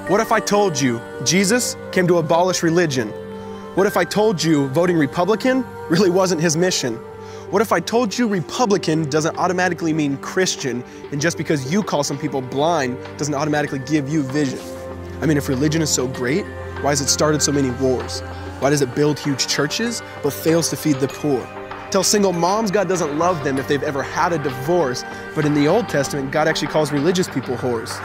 What if I told you Jesus came to abolish religion? What if I told you voting Republican really wasn't his mission? What if I told you Republican doesn't automatically mean Christian, and just because you call some people blind doesn't automatically give you vision? I mean, if religion is so great, why has it started so many wars? Why does it build huge churches but fails to feed the poor? Tell single moms God doesn't love them if they've ever had a divorce, but in the Old Testament, God actually calls religious people whores.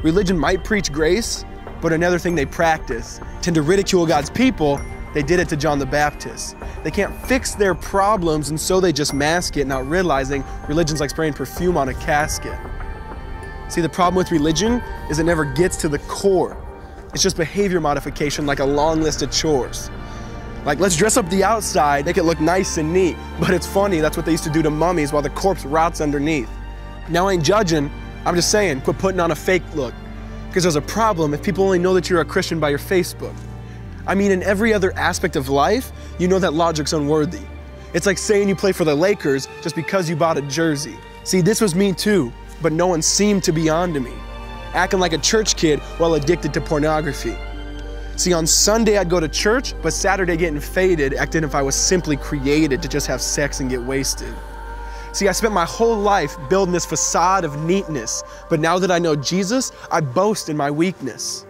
Religion might preach grace, but another thing they practice, tend to ridicule God's people. They did it to John the Baptist. They can't fix their problems, and so they just mask it, not realizing religion's like spraying perfume on a casket. See, the problem with religion is it never gets to the core. It's just behavior modification, like a long list of chores. Like, let's dress up the outside, make it look nice and neat. But it's funny, that's what they used to do to mummies while the corpse rots underneath. Now, I ain't judging, I'm just saying, quit putting on a fake look. Because there's a problem if people only know that you're a Christian by your Facebook. I mean, in every other aspect of life, you know that logic's unworthy. It's like saying you play for the Lakers just because you bought a jersey. See, this was me too, but no one seemed to be on to me. Acting like a church kid while addicted to pornography. See, on Sunday I'd go to church, but Saturday getting faded, acting if I was simply created to just have sex and get wasted. See, I spent my whole life building this facade of neatness, but now that I know Jesus, I boast in my weakness.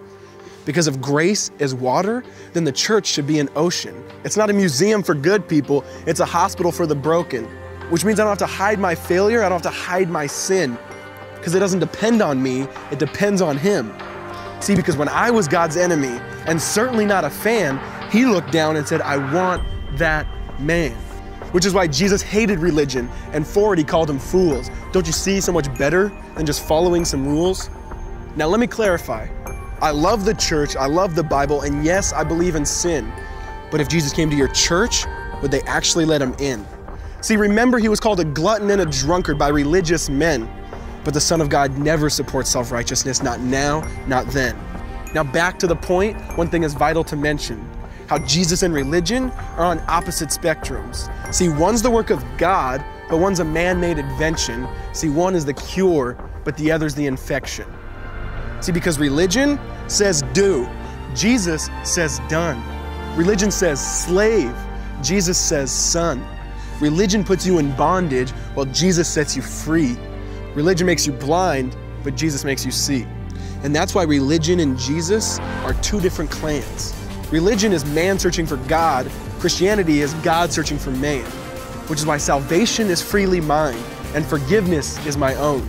Because if grace is water, then the church should be an ocean. It's not a museum for good people, it's a hospital for the broken. Which means I don't have to hide my failure, I don't have to hide my sin. Because it doesn't depend on me, it depends on Him. See, because when I was God's enemy, and certainly not a fan, He looked down and said, I want that man. Which is why Jesus hated religion, and for it He called them fools. Don't you see so much better than just following some rules? Now let me clarify. I love the church, I love the Bible, and yes, I believe in sin. But if Jesus came to your church, would they actually let Him in? See, remember He was called a glutton and a drunkard by religious men. But the Son of God never supports self-righteousness, not now, not then. Now back to the point, one thing is vital to mention. How Jesus and religion are on opposite spectrums. See, one's the work of God, but one's a man-made invention. See, one is the cure, but the other's the infection. See, because religion says do, Jesus says done. Religion says slave, Jesus says son. Religion puts you in bondage, while Jesus sets you free. Religion makes you blind, but Jesus makes you see. And that's why religion and Jesus are two different clans. Religion is man searching for God. Christianity is God searching for man. Which is why salvation is freely mine, and forgiveness is my own.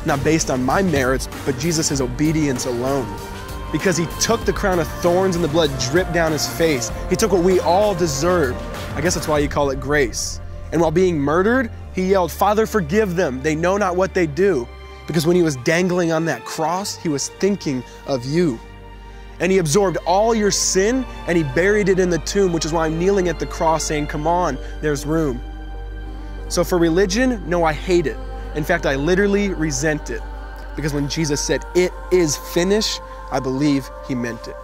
Not based on my merits, but Jesus' obedience alone. Because He took the crown of thorns and the blood dripped down His face. He took what we all deserved. I guess that's why you call it grace. And while being murdered, He yelled, Father, forgive them. They know not what they do. Because when He was dangling on that cross, He was thinking of you. And He absorbed all your sin and He buried it in the tomb, which is why I'm kneeling at the cross saying, come on, there's room. So for religion, no, I hate it. In fact, I literally resent it. Because when Jesus said, it is finished, I believe He meant it.